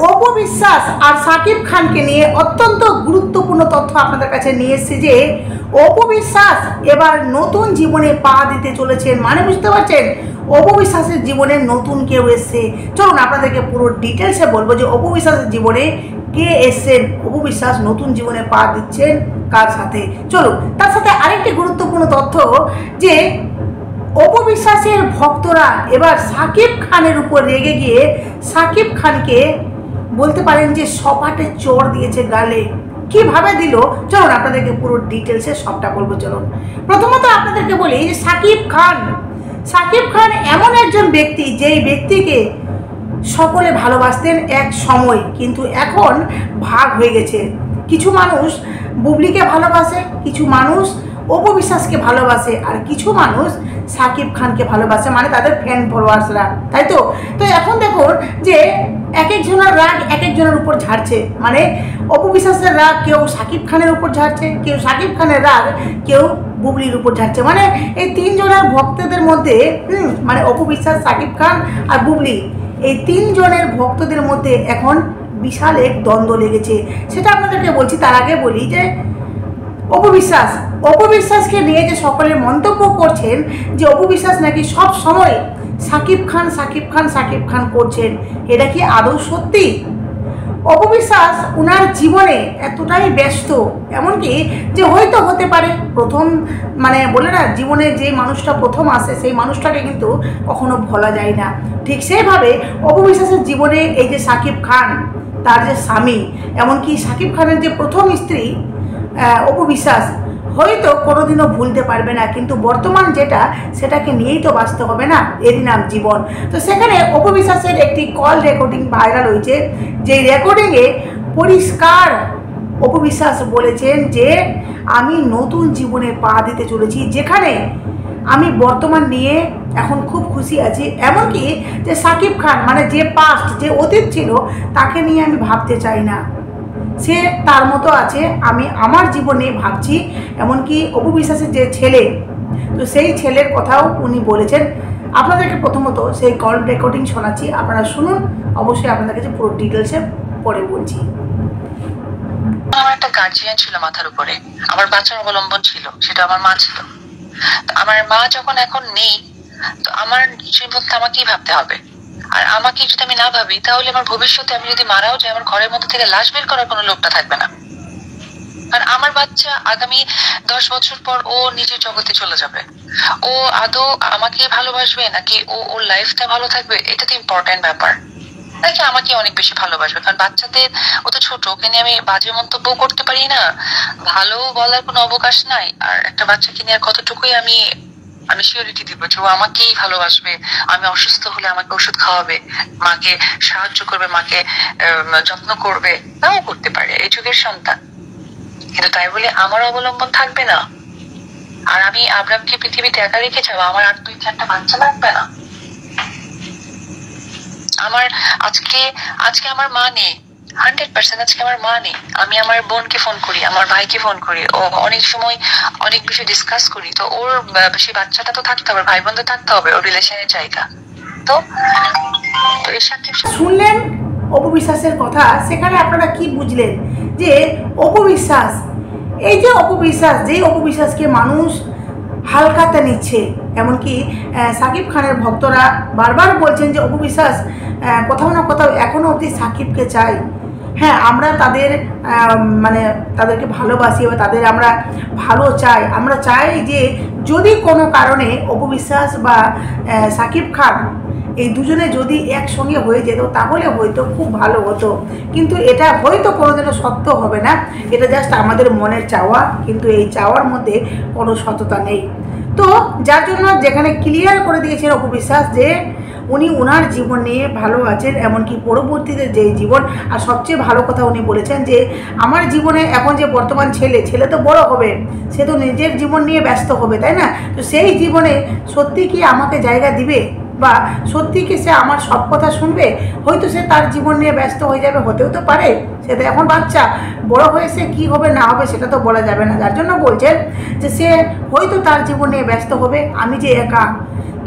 অপু বিশ্বাস আর সাকিব খানকে নিয়ে অত্যন্ত গুরুত্বপূর্ণ তথ্য আপনাদের কাছে নিয়ে এসেছি যে অপু বিশ্বাস এবার নতুন জীবনে পা দিতে চলেছেন। মানে বুঝতে পারছেন, অপু বিশ্বাসের জীবনে নতুন কেউ এসছে। চলুন আপনাদেরকে পুরো ডিটেলসে বলবো যে অপু বিশ্বাসের জীবনে কে এসছেন, অপু বিশ্বাস নতুন জীবনে পা দিচ্ছেন কার সাথে। চলুন, তার সাথে আরেকটি গুরুত্বপূর্ণ তথ্য যে অপু বিশ্বাসের ভক্তরা এবার সাকিব খানের উপর রেগে গিয়ে সাকিব খানকে বলতে পারেন যে সপাটে চড় দিয়েছে গালে। কিভাবে দিল চলুন আপনাদেরকে পুরো ডিটেলসে সবটা বলবো। চলুন, প্রথমত আপনাদেরকে বলি যে সাকিব খান এমন একজন ব্যক্তি যেই ব্যক্তিকে সকলে ভালোবাসতেন এক সময়, কিন্তু এখন ভাগ হয়ে গেছে। কিছু মানুষ বুবলিকে ভালোবাসে, কিছু মানুষ অপু বিশ্বাসকে ভালোবাসে, আর কিছু মানুষ সাকিব খানকে ভালোবাসে, মানে তাদের ফ্যান ফলোয়ার্সরা, তাই তো। তো এখন দেখুন যে এক একজনের রাগ এক একজনের উপর ঝাড়ছে। মানে অপু বিশ্বাসের রাগ কেউ সাকিব খানের উপর ঝাড়ছে, কেউ সাকিব খানের রাগ কেউ বুবলির উপর ঝাড়ছে। মানে এই তিনজনের ভক্তদের মধ্যে মানে অপু বিশ্বাস, সাকিব খান আর বুবলি, এই তিনজনের ভক্তদের মধ্যে এখন বিশাল এক দ্বন্দ্ব লেগেছে। সেটা আপনাদেরকে বলছি। তার আগে বলি যে অপু বিশ্বাসকে নিয়ে যে সকলে মন্তব্য করছেন যে অপু বিশ্বাস নাকি সব সময় সাকিব খান করছেন, এটা কি আদৌ সত্যি? অপু বিশ্বাস ওনার জীবনে এতটাই ব্যস্ত, এমনকি যে হয়তো হতে পারে প্রথম, মানে বলে না জীবনে যে মানুষটা প্রথম আসে সেই মানুষটাকে কিন্তু কখনো ভোলা যায় না। ঠিক সেইভাবে অপু বিশ্বাসের জীবনে এই যে সাকিব খান, তার যে স্বামী, এমনকি সাকিব খানের যে প্রথম স্ত্রী অপু বিশ্বাস হয়তো কোনোদিনও ভুলতে পারবে না, কিন্তু বর্তমান যেটা সেটাকে নিয়েই তো বাঁচতে হবে না, এরই নাম জীবন। তো সেখানে অপু বিশ্বাসের একটি কল রেকর্ডিং ভাইরাল হয়েছে, যেই রেকর্ডিংয়ে পরিষ্কার অপু বিশ্বাস বলেছেন যে আমি নতুন জীবনে পা দিতে চলেছি, যেখানে আমি বর্তমান নিয়ে এখন খুব খুশি আছি। এমনকি যে সাকিব খান মানে যে পাস্ট, যে অতীত ছিল, তাকে নিয়ে আমি ভাবতে চাই না, সে তার মতো আছে, আমি আমার জীবনে ভাবছি। এমনকি অপু বিশ্বাসের যে ছেলে, তো সেই ছেলের কথাও উনি বলেছেন। আপনাদেরকে প্রথমত সেই কল রেকর্ডিং শোনাচ্ছি, আপনারা শুনুন। অবশ্যই আপনাদের কাছে পুরো ডিটেলসে পরে বলছি। আমার একটা গার্জিয়ান ছিল মাথার উপরে, আমার বাচ্চার অবলম্বন ছিল, সেটা আমার মা ছিল। আমার মা যখন এখন নেই, তো আমার জীবনকে আমাকেই ভাবতে হবে। আর আমাকে যদি আমি না ভাবি, তাহলে আমার ভবিষ্যতে আমি যদি মারাও যাই, আমার ঘরের মধ্যে থেকে লাশ বের করার কোনো লোকটা থাকবে না। আর আমার বাচ্চা আগামী 10 বছর পর ও নিজের জগতে চলে যাবে। ও আদৌ আমাকে ভালোবাসবে নাকি ও ওর লাইফটা ভালো থাকবে, এটা তো ইম্পর্টেন্ট ব্যাপার। নাকি আমাকে অনেক বেশি ভালোবাসবে। কারণ বাচ্চাদের, ও তো ছোট, ওকে নিয়ে আমি বাজে মন্তব্য করতে পারি না, ভালো বলার কোনো অবকাশ নাই। আর একটা বাচ্চাকে নিয়ে কতটুকুই আমি সিওরিটি দিব যে ও আমাকেই ভালোবাসবে, আমি অসুস্থ হলে আমাকে ওষুধ খাওয়াবে, মাকে সাহায্য করবে, মাকে যত্ন করবে, তাও করতে পারে, এই যুগের সন্তান। কিন্তু তাই বলে আমার অবলম্বন থাকবে না, আর আমি আব্রামকে পৃথিবীতে একা রেখে যাবো, আমার আর 2-4টা বাচ্চা লাগবে না। আমার আজকে আমার মা নেই, 100% আজকে আমার মা নেই। আমি আমার বোনকে ফোন করি, আমার ভাইকে ফোন করি, ও অনেক সময় অনেক বিষয় ডিসকাস করি। তো ওর সেই বাচ্চাটা তো থাকতে হবে, ভাই বোন তো থাকতে হবে, ওর রিলেশনের জায়গা। তো এর সাথে শুনলেন অপু বিশ্বাসের কথা। সেখানে আপনারা কি বুঝলেন যে অপু বিশ্বাস, এই যে অপু বিশ্বাস, যেই অপু বিশ্বাসকে মানুষ হালকাতে নিচ্ছে, এমনকি সাকিব খানের ভক্তরা বারবার বলছেন যে অপু বিশ্বাস কোথাও না কোথাও এখনও অবধি সাকিবকে চাই। হ্যাঁ, আমরা তাদের মানে তাদেরকে ভালোবাসি বা তাদের আমরা ভালো চাই। আমরা চাই যে যদি কোনো কারণে অপু বিশ্বাস বা সাকিব খান এই দুজনে যদি একসঙ্গে হয়ে যেত, তাহলে হয়তো খুব ভালো হতো। কিন্তু এটা হয়তো কোনোদিনও সত্য হবে না, এটা জাস্ট আমাদের মনের চাওয়া, কিন্তু এই চাওয়ার মধ্যে কোনো সততা নেই। তো যার জন্য যেখানে ক্লিয়ার করে দিয়েছেন অপু বিশ্বাস যে উনি ওনার জীবন নিয়ে ভালো আছেন, এমনকি পরবর্তীতে যে জীবন, আর সবচেয়ে ভালো কথা উনি বলেছেন যে আমার জীবনে এখন যে বর্তমান ছেলে তো বড় হবে, সে তো নিজের জীবন নিয়ে ব্যস্ত হবে, তাই না? তো সেই জীবনে সত্যি কি আমাকে জায়গা দিবে, বা সত্যি কি সে আমার সব কথা শুনবে? হয়তো সে তার জীবন নিয়ে ব্যস্ত হয়ে যাবে, হতেও তো পারে, সে তো এখন বাচ্চা, বড় হয়ে সে কী হবে না হবে সেটা তো বলা যাবে না। যার জন্য বলছেন যে সে হয়তো তার জীবন নিয়ে ব্যস্ত হবে, আমি যে একা।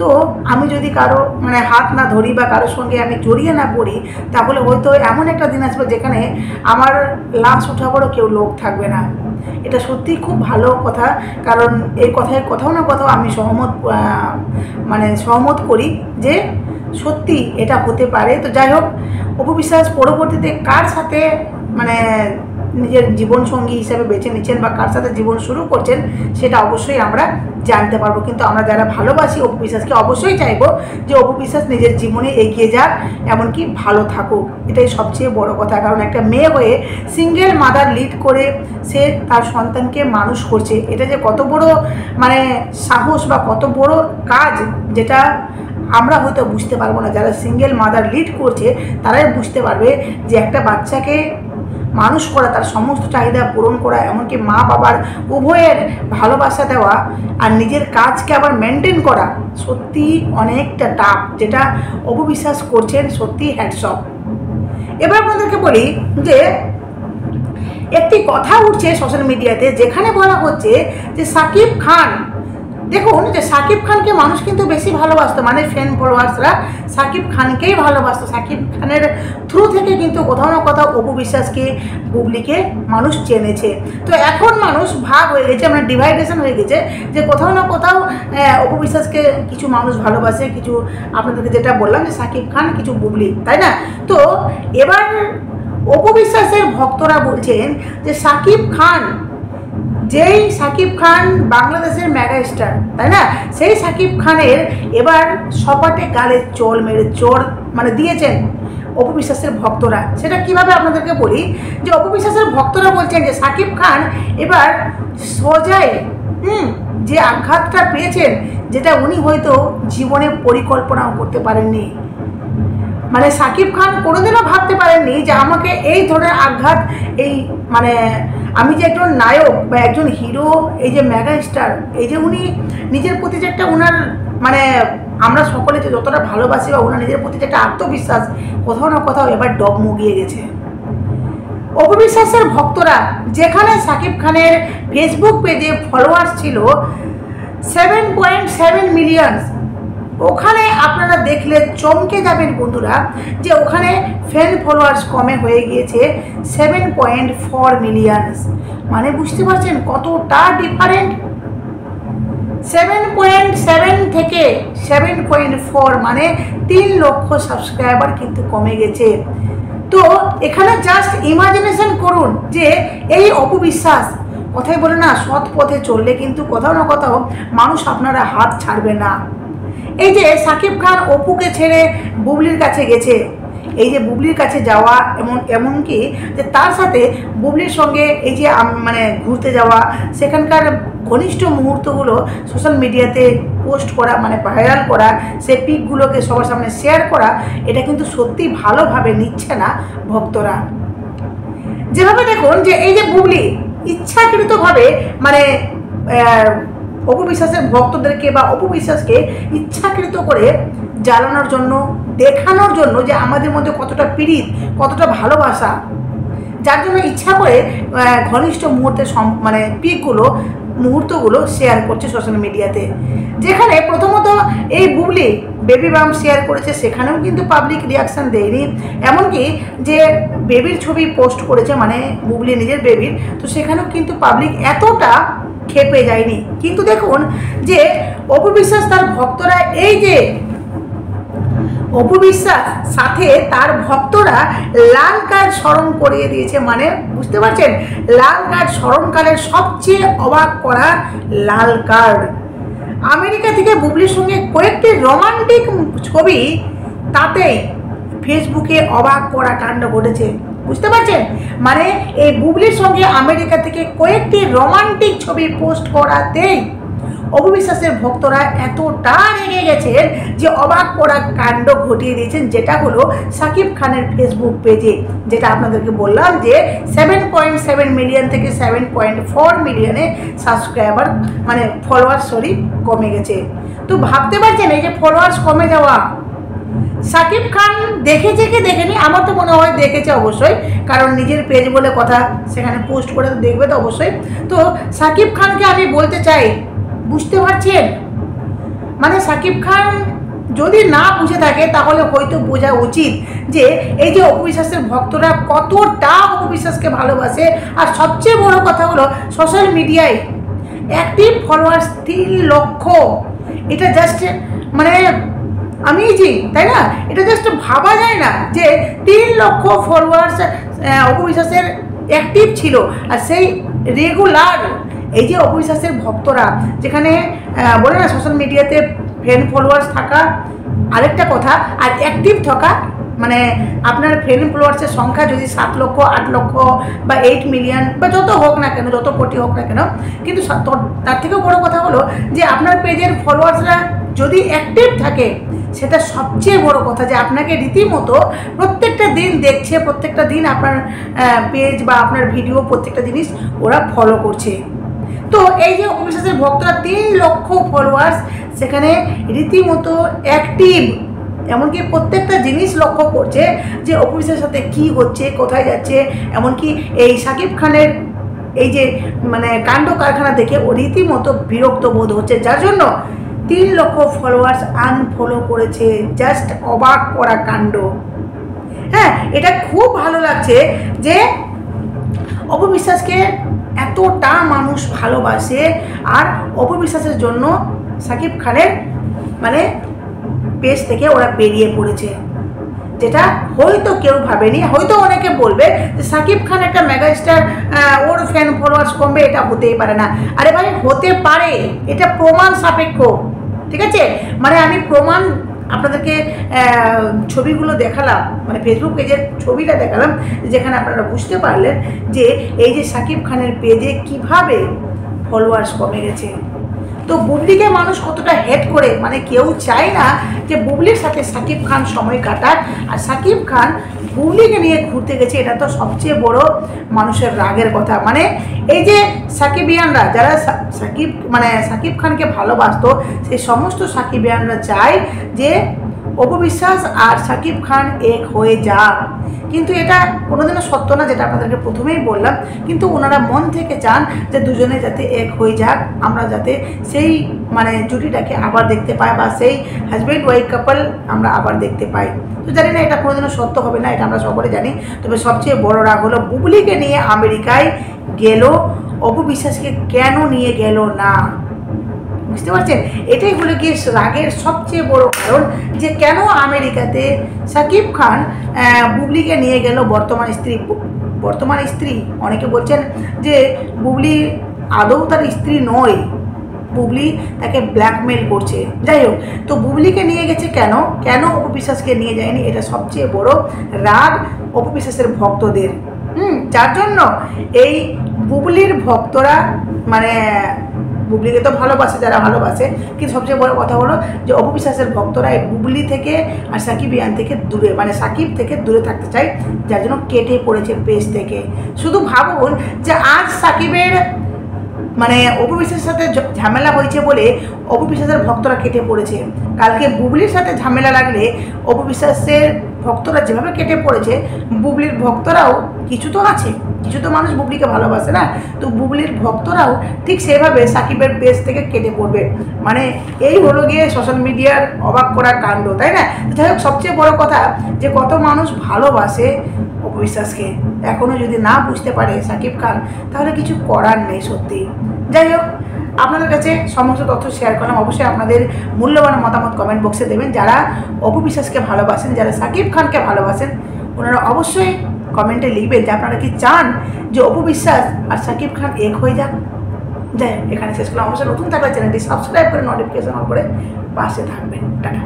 তো আমি যদি কারো মানে হাত না ধরি বা কারোর সঙ্গে আমি জড়িয়ে না পড়ি, তাহলে হয়তো এমন একটা দিন আসবে যেখানে আমার লাশ উঠাবারও কেউ লোক থাকবে না। এটা সত্যিই খুব ভালো কথা, কারণ এই কথায় কোথাও না কোথাও আমি সহমত করি যে সত্যি এটা হতে পারে। তো যাই হোক, অপু বিশ্বাস পরবর্তীতে কার সাথে মানে নিজের জীবনসঙ্গী হিসেবে বেছে নিচ্ছেন বা কার সাথে জীবন শুরু করছেন সেটা অবশ্যই আমরা জানতে পারবো। কিন্তু আমরা যারা ভালোবাসি অপু বিশ্বাসকে অবশ্যই চাইবো যে অপু বিশ্বাস নিজের জীবনে এগিয়ে যাক, এমনকি ভালো থাকুক। এটাই সবচেয়ে বড় কথা, কারণ একটা মেয়ে হয়ে সিঙ্গেল মাদার লিড করে সে তার সন্তানকে মানুষ করছে, এটা যে কত বড় মানে সাহস বা কত বড় কাজ, যেটা আমরা হয়তো বুঝতে পারবো না। যারা সিঙ্গেল মাদার লিড করছে তারাই বুঝতে পারবে যে একটা বাচ্চাকে মানুষ করা, তার সমস্ত চাহিদা পূরণ করা, এমনকি মা বাবার উভয়ের ভালোবাসা দেওয়া আর নিজের কাজকে আবার মেনটেন করা সত্যি অনেকটা টাফ, যেটা অপু বিশ্বাস করছেন সত্যি হ্যাটস অফ। এবার আপনাদেরকে বলি যে একটি কথা উঠছে সোশ্যাল মিডিয়াতে, যেখানে বলা হচ্ছে যে সাকিব খান, দেখুন যে সাকিব খানকে মানুষ কিন্তু বেশি ভালোবাসতো, মানে ফ্যান ফলোয়ার্সরা সাকিব খানকেই ভালোবাসতো। সাকিব খানের থ্রু থেকে কিন্তু কোথাও না কোথাও অপু বিশ্বাসকে, বুবলিকে মানুষ চেনেছে। তো এখন মানুষ ভাগ হয়ে গেছে, মানে ডিভাইডেশন হয়ে গেছে, যে কোথাও না কোথাও অপু বিশ্বাসকে কিছু মানুষ ভালোবাসে, কিছু আপনাদেরকে যেটা বললাম যে সাকিব খান, কিছু বুবলি, তাই না? তো এবার অপু বিশ্বাসের ভক্তরা বলছেন যে সাকিব খান, যেই সাকিব খান বাংলাদেশের মেগা স্টার, তাই না, সেই সাকিব খানের এবার সপাটে গালে চোর মানে দিয়েছেন অপু বিশ্বাসের ভক্তরা। সেটা কিভাবে আপনাদেরকে বলি, যে অপু বিশ্বাসের ভক্তরা বলছেন যে সাকিব খান এবার সোজাই যে আঘাতটা পেয়েছেন, যেটা উনি হয়তো জীবনে পরিকল্পনাও করতে পারেননি। মানে সাকিব খান কোনোদিনও ভাবতে পারেননি যে আমাকে এই ধরনের আঘাত, এই মানে আমি যে একজন নায়ক বা একজন হিরো, এই যে মেগা স্টার, এই যে উনি নিজের প্রতি যে একটা ওনার মানে আমরা সকলে যে যতটা ভালোবাসি বা ওনার নিজের প্রতি যে একটা আত্মবিশ্বাস, কোথাও না কোথাও এবার ডগমগিয়ে গেছে। অপু বিশ্বাসের ভক্তরা, যেখানে সাকিব খানের ফেসবুক পেজে ফলোয়ার্স ছিল 7.7 মিলিয়ন, ওখানে আপনারা দেখলে চমকে যাবেন বন্ধুরা, যে ওখানে ফ্যান ফলোয়ার্স কমে হয়ে গিয়েছে 7.4 মিলিয়ন। মানে বুঝতে পারছেন কতটা ডিফারেন্ট। 7.7 থেকে 7.4 মানে 3 লক্ষ সাবস্ক্রাইবার কিন্তু কমে গেছে। তো এখানে জাস্ট ইমাজিনেশন করুন যে এই অপু বিশ্বাস, কথাই বলে না, সৎ পথে চললে কিন্তু কোথাও না কোথাও মানুষ আপনারা হাত ছাড়বে না। এই যে সাকিব খান অপুকে ছেড়ে বুবলির কাছে গেছে, এই যে বুবলির কাছে যাওয়া, এমনকি যে তার সাথে বুবলির সঙ্গে এই যে মানে ঘুরতে যাওয়া, সেখানকার ঘনিষ্ঠ মুহূর্তগুলো সোশ্যাল মিডিয়াতে পোস্ট করা, মানে ভাইরাল করা, সে পিকগুলোকে সবার সামনে শেয়ার করা, এটা কিন্তু সত্যি ভালোভাবে নিচ্ছে না ভক্তরা। যেভাবে দেখুন যে এই যে বুবলি ইচ্ছাকৃতভাবে মানে অপু বিশ্বাসের ভক্তদেরকে বা অপু বিশ্বাসকে ইচ্ছাকৃত করে জ্বালানোর জন্য, দেখানোর জন্য যে আমাদের মধ্যে কতটা পীড়িত, কতটা ভালোবাসা, যার জন্য ইচ্ছা করে ঘনিষ্ঠ মুহূর্তের মানে মুহূর্তগুলো শেয়ার করছে সোশ্যাল মিডিয়াতে। যেখানে প্রথমত এই বুবলি বেবি বাম্প শেয়ার করেছে, সেখানেও কিন্তু পাবলিক রিয়াকশান দেয়নি। এমনকি যে বেবির ছবি পোস্ট করেছে, মানে বুবলি নিজের বেবির, তো সেখানেও কিন্তু পাবলিক এতটা খেপে যায়নি। কিন্তু দেখুন যে অপু বিশ্বাস তার ভক্তরা, এই যে অপু বিশ্বাস সাথে তার ভক্তরা লাল কার্ড স্মরণ করিয়ে দিয়েছে, মানে বুঝতে পারছেন, লাল কার্ড স্মরণকালের সবচেয়ে অবাক করা লাল কার্ড। আমেরিকা থেকে বুবলির সঙ্গে কয়েকটি রোমান্টিক ছবি, তাতেই ফেসবুকে অবাক করা কাণ্ড ঘটেছে, বুঝতে পারছেন। মানে এই বুবলির সঙ্গে আমেরিকা থেকে কয়েকটি রোমান্টিক ছবি পোস্ট করাতেই অপু বিশ্বাসের ভক্তরা এতটা রেগে গেছেন যে অবাক করা কাণ্ড ঘটিয়ে দিয়েছেন, যেটা হলো সাকিব খানের ফেসবুক পেজে, যেটা আপনাদেরকে বললাম যে 7.7 মিলিয়ন থেকে 7.4 মিলিয়নে সাবস্ক্রাইবার মানে ফলোয়ার্স কমে গেছে। তো ভাবতে পারছেন এই যে ফলোয়ার্স কমে যাওয়া, সাকিব খান দেখেছে কি দেখেনি, আমার তো মনে হয় দেখেছে অবশ্যই, কারণ নিজের পেজ বলে কথা, সেখানে পোস্ট করে তো দেখবে তো অবশ্যই। তো সাকিব খানকে আমি বলতে চাই, বুঝতে পারছেন মানে সাকিব খান যদি না বুঝে থাকে তাহলে হয়তো বোঝা উচিত যে এই যে অপু বিশ্বাসের ভক্তরা কতটা অপু বিশ্বাসকে ভালোবাসে। আর সবচেয়ে বড় কথা হলো সোশ্যাল মিডিয়ায় অ্যাক্টিভ ফলোয়ার্স 3 লক্ষ। এটা জাস্ট মানে আমেজিং, তাই না? এটা জাস্ট ভাবা যায় না যে 3 লক্ষ ফলোয়ার্স অপু বিশ্বাসের অ্যাক্টিভ ছিল। আর সেই রেগুলার এই যে অপু বিশ্বাসের ভক্তরা, যেখানে বলে না সোশ্যাল মিডিয়াতে ফ্রেন্ড ফলোয়ার্স থাকা আরেকটা কথা, আর অ্যাক্টিভ থাকা মানে আপনার ফ্রেন্ড ফলোয়ার্সের সংখ্যা যদি 7 লক্ষ 8 লক্ষ বা 8 মিলিয়ন বা যত হোক না কেন, যত কোটি হোক না কেন, কিন্তু তার থেকেও বড় কথা হলো যে আপনার পেজের ফলোয়ার্সরা যদি অ্যাক্টিভ থাকে, সেটা সবচেয়ে বড় কথা যে আপনাকে রীতিমতো প্রত্যেকটা দিন দেখছে, প্রত্যেকটা দিন আপনার পেজ বা আপনার ভিডিও প্রত্যেকটা জিনিস ওরা ফলো করছে। তো এই যে অপু বিশ্বাসের ভক্তরা 3 লক্ষ ফলোয়ার্স, সেখানে রীতিমতো অ্যাক্টিভ, এমনকি প্রত্যেকটা জিনিস লক্ষ্য করছে যে অপু বিশ্বাসের সাথে কী হচ্ছে, কোথায় যাচ্ছে। এমনকি এই সাকিব খানের এই যে মানে কাণ্ড কারখানা দেখে ও রীতিমতো বিরক্ত বোধ হচ্ছে, যার জন্য 3 লক্ষ ফলোয়ার্স আনফলো করেছে। জাস্ট অবাক করা কাণ্ড। হ্যাঁ, এটা খুব ভালো লাগছে যে অপু বিশ্বাসকে এতটা মানুষ ভালোবাসে, আর অপু বিশ্বাসের জন্য সাকিব খানের মানে পেজ থেকে ওরা বেরিয়ে পড়েছে, যেটা হয়তো কেউ ভাবেনি। হয়তো অনেকে বলবে যে সাকিব খান একটা মেগাস্টার, ওর ফ্যান ফলোয়ার্স কমবে, এটা হতেই পারে না। আরে ভাই, হতে পারে, এটা প্রমাণ সাপেক্ষ, ঠিক আছে? মানে আমি প্রমাণ আপনাদেরকে ছবিগুলো দেখালাম, মানে ফেসবুক পেজের ছবিটা দেখালাম, যেখানে আপনারা বুঝতে পারলেন যে এই যে সাকিব খানের পেজে কিভাবে ফলোয়ার্স কমে গেছে। তো বুবলিকে মানুষ কতটা হেট করে, মানে কেউ চায় না যে বুবলির সাথে সাকিব খান সময় কাটাক, আর সাকিব খান বুবলিকে নিয়ে ঘুরতে গেছে, এটা তো সবচেয়ে বড় মানুষের রাগের কথা। মানে এই যে সাকিবিয়ানরা যারা সাকিব খানকে ভালোবাসতো, সেই সমস্ত সাকিবিয়ানরা চায় যে অপু বিশ্বাস আর সাকিব খান এক হয়ে যাক, কিন্তু এটা কোনোদিনও সত্য না, যেটা আপনাদেরকে প্রথমেই বললাম। কিন্তু ওনারা মন থেকে চান যে দুজনে যাতে এক হয়ে যাক, আমরা যাতে সেই মানে জুটিটাকে আবার দেখতে পাই, বা সেই হাজব্যান্ড ওয়াইফ কাপল আমরা আবার দেখতে পাই। তো জানি না এটা কোনোদিনও সত্য হবে না, এটা আমরা সকলে জানি। তবে সবচেয়ে বড় রাগ হলো বুবলিকে নিয়ে আমেরিকায় গেল, অপু বিশ্বাসকে কেন নিয়ে গেল না? বুঝতে পারছেন? এটাই হলো গিয়ে রাগের সবচেয়ে বড় কারণ, যে কেন আমেরিকাতে সাকিব খান বুবলিকে নিয়ে গেল। বর্তমান স্ত্রী অনেকে বলছেন যে বুবলি আদৌ তার স্ত্রী নয়, বুবলি তাকে ব্ল্যাকমেল করছে। যাই হোক, তো বুবলিকে নিয়ে গেছে কেন অপু বিশ্বাসকে নিয়ে যায়নি, এটা সবচেয়ে বড় রাগ অপু বিশ্বাসের ভক্তদের। যার জন্য এই বুবলির ভক্তরা মানে বুবলিকে তো ভালোবাসে, যারা ভালোবাসে, কিন্তু সবচেয়ে বড় কথা হলো যে অপু বিশ্বাসের ভক্তরা এই বুবলি থেকে আর সাকিবিয়ান থেকে দূরে, মানে সাকিব থেকে দূরে থাকতে চায়, যার জন্য কেটে পড়েছে পেজ থেকে। শুধু ভাবুন যে আজ সাকিবের মানে অপু বিশ্বাসের সাথে ঝামেলা হয়েছে বলে অপু বিশ্বাসের ভক্তরা কেটে পড়েছে, কালকে বুবলির সাথে ঝামেলা লাগলে অপু বিশ্বাসের ভক্তরা যেভাবে কেটে পড়েছে, বুবলির ভক্তরাও কিছু তো আছে, কিছু তো মানুষ বুবলিকে ভালোবাসে না, তো বুবলির ভক্তরাও ঠিক সেভাবে সাকিবের পেজ থেকে কেটে পড়বে। মানে এই হলো গিয়ে সোশ্যাল মিডিয়ার অবাক করার কাণ্ড, তাই না? যাই হোক, সবচেয়ে বড় কথা যে কত মানুষ ভালোবাসে অপু বিশ্বাসকে, এখনও যদি না বুঝতে পারে সাকিব খান, তাহলে কিছু করার নেই সত্যি। যাই হোক, আপনাদের কাছে সমস্ত তথ্য শেয়ার করলাম। অবশ্যই আপনাদের মূল্যবান মতামত কমেন্ট বক্সে দেবেন। যারা অপু বিশ্বাসকে ভালোবাসেন, যারা সাকিব খানকে ভালোবাসেন, ওনারা অবশ্যই কমেন্টে লিখবেন যে আপনারা কি চান যে অপু বিশ্বাস আর সাকিব খান এক হয়ে যাক। যাই হোক, এখানে শেষ করলাম। অবশ্যই নতুন থাকলে চ্যানেলটি সাবস্ক্রাইব করে নোটিফিকেশন অন করে পাশে থাকবেন। টাটা।